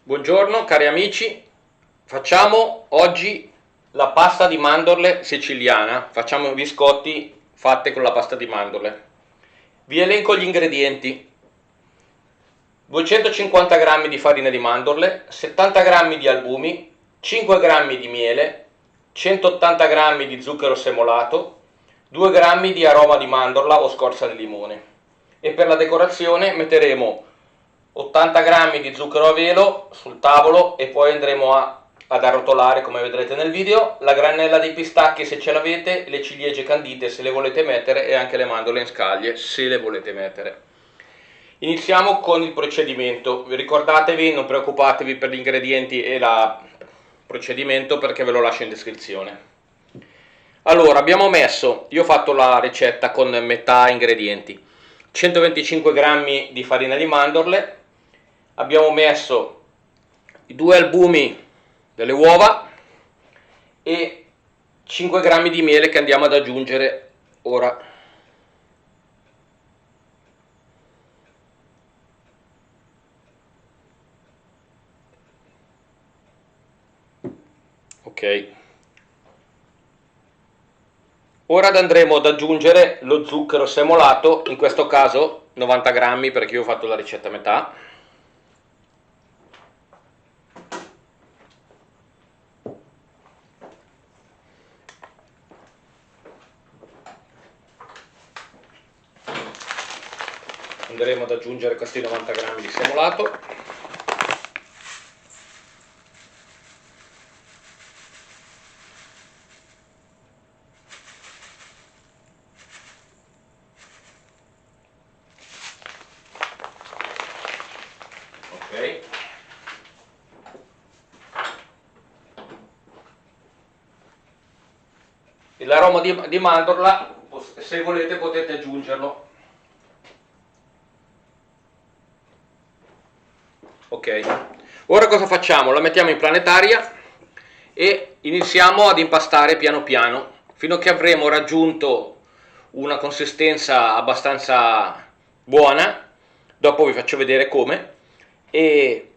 Buongiorno cari amici, facciamo oggi la pasta di mandorle siciliana, facciamo biscotti fatte con la pasta di mandorle. Vi elenco gli ingredienti: 250 g di farina di mandorle, 70 g di albumi, 5 g di miele, 180 g di zucchero semolato, 2 g di aroma di mandorla o scorza di limone. E per la decorazione metteremo 80 g di zucchero a velo sul tavolo e poi andremo ad arrotolare, come vedrete nel video, la granella dei pistacchi se ce l'avete, le ciliegie candite se le volete mettere e anche le mandorle in scaglie se le volete mettere. Iniziamo con il procedimento. Ricordatevi, non preoccupatevi per gli ingredienti e il procedimento perché ve lo lascio in descrizione. Allora, abbiamo messo, io ho fatto la ricetta con metà ingredienti: 125 g di farina di mandorle, abbiamo messo i 2 albumi delle uova e 5 g di miele che andiamo ad aggiungere ora. Ok. Ora andremo ad aggiungere lo zucchero semolato, in questo caso 90 g perché io ho fatto la ricetta a metà. Andremo ad aggiungere questi 90 g di semolato. Ok. E l'aroma di mandorla, se volete potete aggiungerlo. Ok, ora cosa facciamo? La mettiamo in planetaria e iniziamo ad impastare piano piano fino a che avremo raggiunto una consistenza abbastanza buona. Dopo vi faccio vedere come, e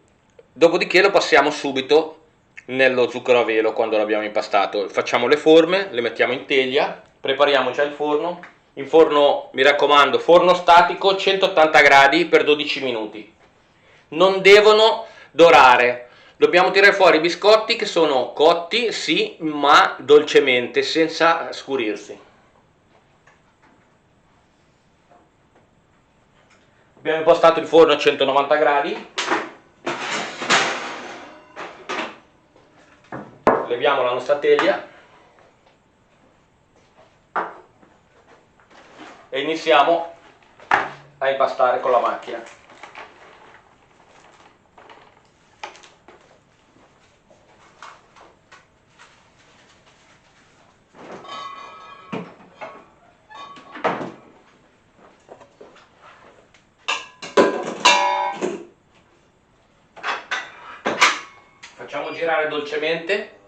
dopodiché lo passiamo subito nello zucchero a velo. Quando l'abbiamo impastato facciamo le forme, le mettiamo in teglia, prepariamo già il forno. In forno, mi raccomando, forno statico 180 gradi per 12 minuti. Non devono dorare, dobbiamo tirare fuori i biscotti che sono cotti, sì, ma dolcemente, senza scurirsi. Abbiamo impostato il forno a 190 gradi, leviamo la nostra teglia e iniziamo a impastare con la macchina. Facciamo girare dolcemente.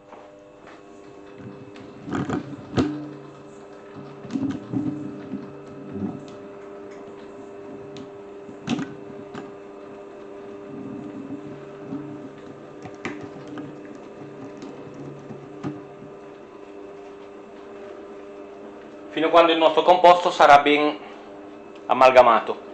Fino a quando il nostro composto sarà ben amalgamato.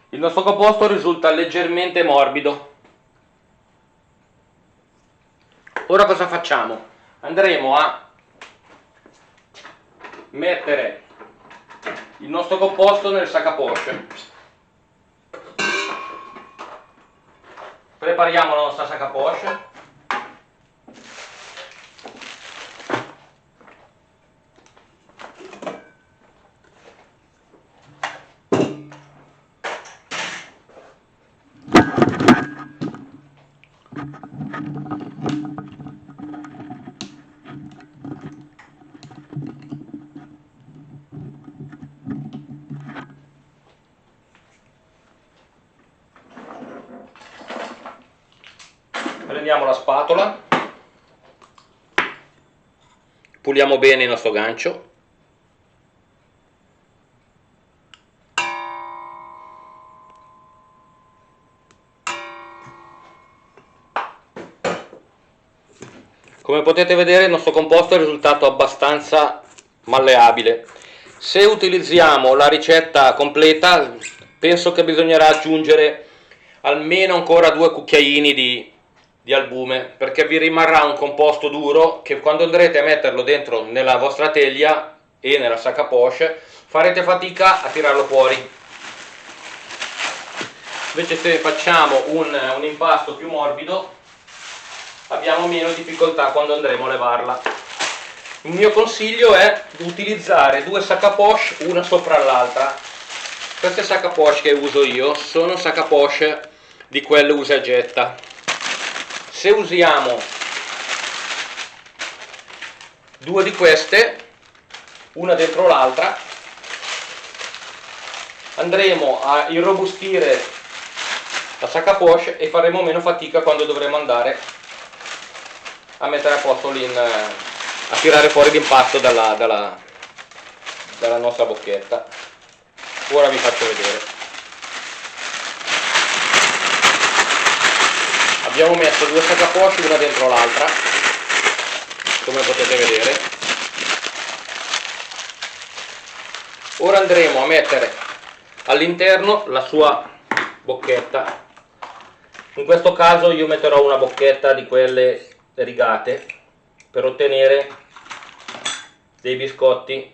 Il nostro composto risulta leggermente morbido. Ora cosa facciamo? Andremo a mettere il nostro composto nel sac à poche. Prepariamo la nostra sac à poche. Prendiamo la spatola, puliamo bene il nostro gancio. Come potete vedere il nostro composto è risultato abbastanza malleabile. Se utilizziamo la ricetta completa, penso che bisognerà aggiungere almeno ancora 2 cucchiaini di albume, perché vi rimarrà un composto duro che quando andrete a metterlo dentro nella vostra teglia e nella sac à poche farete fatica a tirarlo fuori. Invece se facciamo un impasto più morbido abbiamo meno difficoltà quando andremo a levarla. Il mio consiglio è di utilizzare 2 sac à poche una sopra l'altra. Queste sac à poche che uso io sono sac à poche di quelle usa e getta. Se usiamo 2 di queste una dentro l'altra andremo a irrobustire la sac à poche e faremo meno fatica quando dovremo andare a mettere a posto a tirare fuori l'impasto dalla nostra bocchetta. Ora vi faccio vedere. Abbiamo messo 2 sac à poche una dentro l'altra, come potete vedere. Ora andremo a mettere all'interno la sua bocchetta. In questo caso io metterò una bocchetta di quelle rigate per ottenere dei biscotti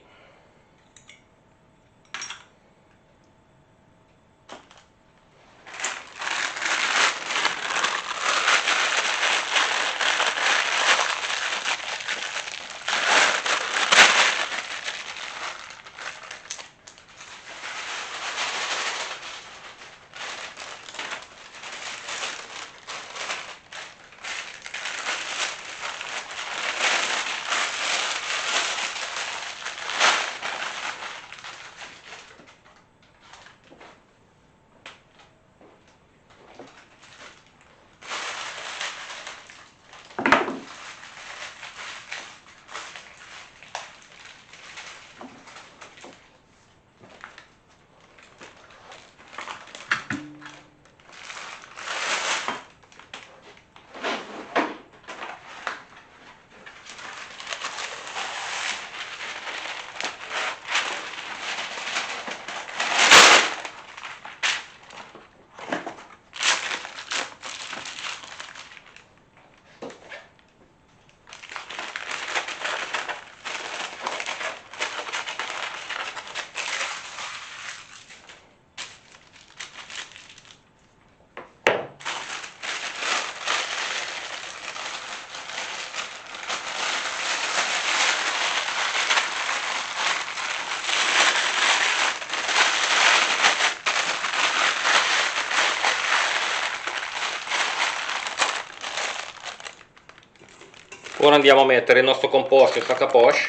Ora andiamo a mettere il nostro composto in sac à poche.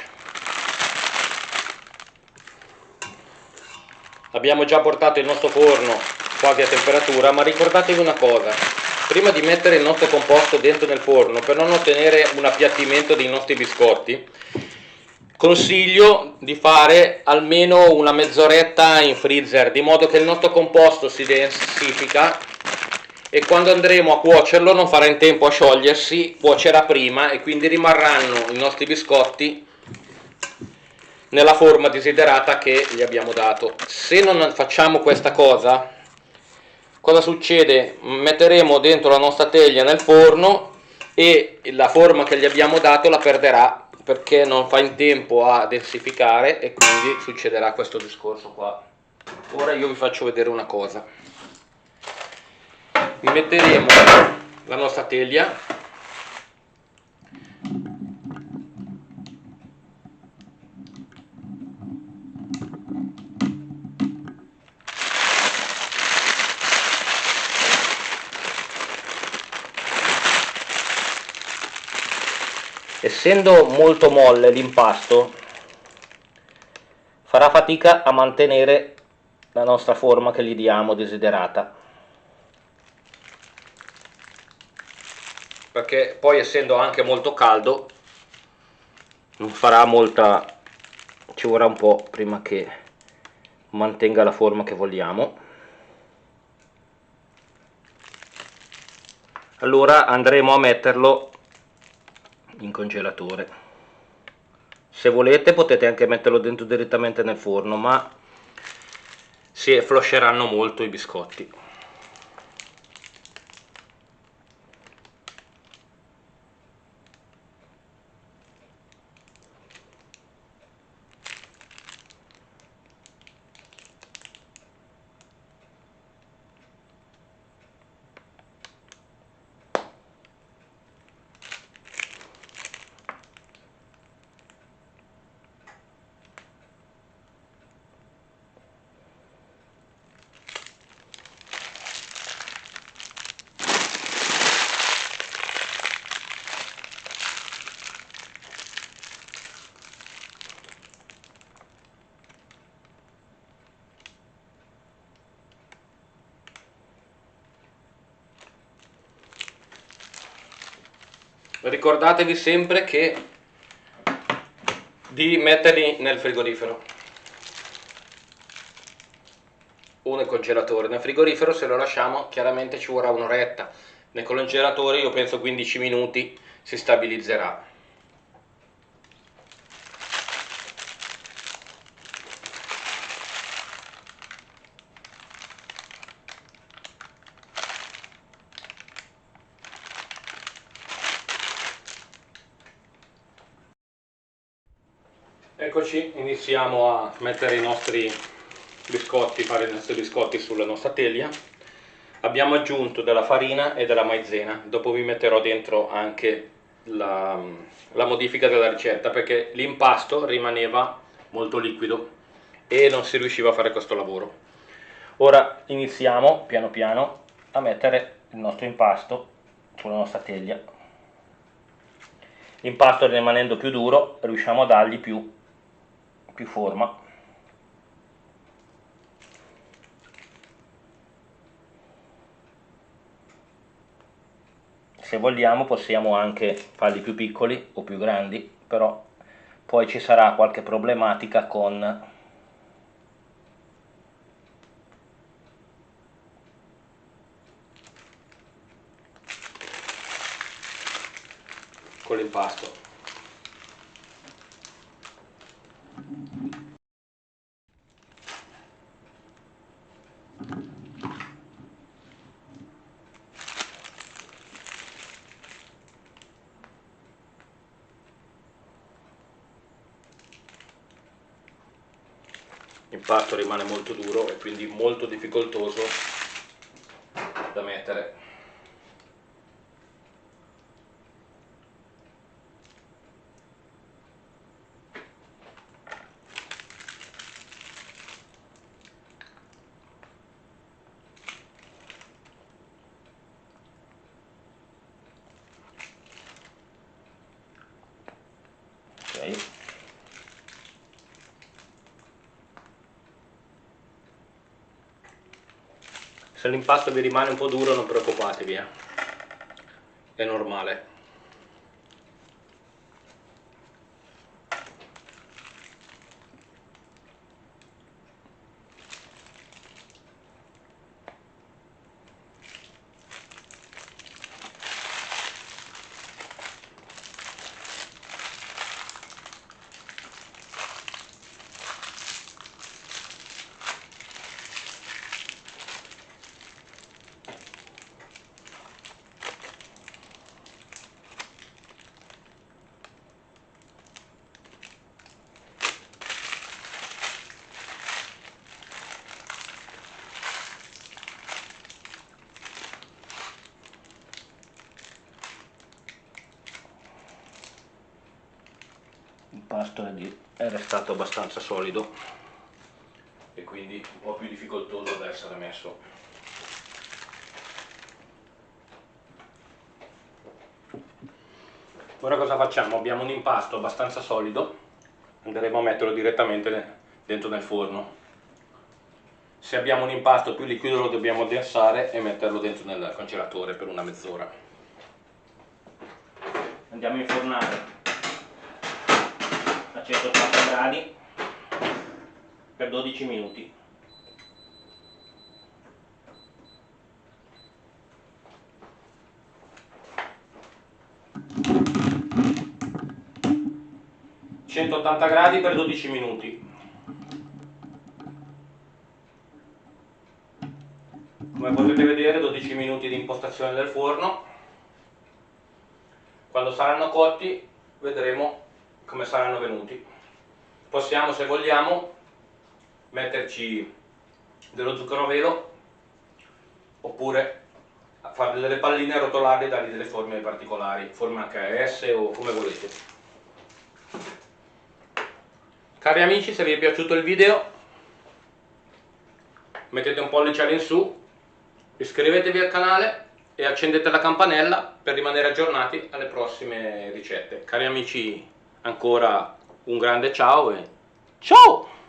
Abbiamo già portato il nostro forno quasi a temperatura, ma ricordatevi una cosa: prima di mettere il nostro composto dentro nel forno, per non ottenere un appiattimento dei nostri biscotti, consiglio di fare almeno una mezz'oretta in freezer, di modo che il nostro composto si densifica e quando andremo a cuocerlo non farà in tempo a sciogliersi, cuocerà prima e quindi rimarranno i nostri biscotti nella forma desiderata che gli abbiamo dato. Se non facciamo questa cosa succede? Metteremo dentro la nostra teglia nel forno e la forma che gli abbiamo dato la perderà perché non fa in tempo a densificare e quindi succederà questo discorso qua. Ora io vi faccio vedere una cosa. Metteremo la nostra teglia essendo molto molle l'impasto farà fatica a mantenere la nostra forma che gli diamo desiderata. perché poi essendo anche molto caldo non farà molta, ci vorrà un po' prima che mantenga la forma che vogliamo. Allora andremo a metterlo in congelatore. Se volete potete anche metterlo dentro direttamente nel forno, ma si flosceranno molto i biscotti. Ricordatevi sempre di metterli nel frigorifero o nel congelatore. Nel frigorifero, se lo lasciamo, chiaramente ci vorrà un'oretta. Nel congelatore io penso 15 minuti si stabilizzerà. Eccoci, iniziamo a mettere i nostri biscotti, fare i nostri biscotti sulla nostra teglia. Abbiamo aggiunto della farina e della maizena, dopo vi metterò dentro anche la modifica della ricetta, perché l'impasto rimaneva molto liquido e non si riusciva a fare questo lavoro. Ora iniziamo piano piano a mettere il nostro impasto sulla nostra teglia. L'impasto rimanendo più duro riusciamo a dargli più forma. Se vogliamo possiamo anche farli più piccoli o più grandi, però poi ci sarà qualche problematica con l'impasto. L'impasto rimane molto duro e quindi molto difficoltoso da mettere. Ok. Se l'impasto vi rimane un po' duro non preoccupatevi, è normale. L'impasto è restato abbastanza solido e quindi un po' più difficoltoso da essere messo. Ora cosa facciamo? Abbiamo un impasto abbastanza solido, andremo a metterlo direttamente dentro nel forno. Se abbiamo un impasto più liquido lo dobbiamo addensare e metterlo dentro nel congelatore per una mezz'ora. Andiamo a infornare a 180 gradi per 12 minuti. gradi per 12 minuti. Come potete vedere, 12 minuti di impostazione del forno. Quando saranno cotti vedremo come saranno venuti. Possiamo, se vogliamo, metterci dello zucchero a velo oppure fare delle palline, rotolarle e dargli delle forme particolari, forma HS o come volete. Cari amici, se vi è piaciuto il video mettete un pollice in su, iscrivetevi al canale e accendete la campanella per rimanere aggiornati alle prossime ricette. Cari amici, ancora un grande ciao e ciao!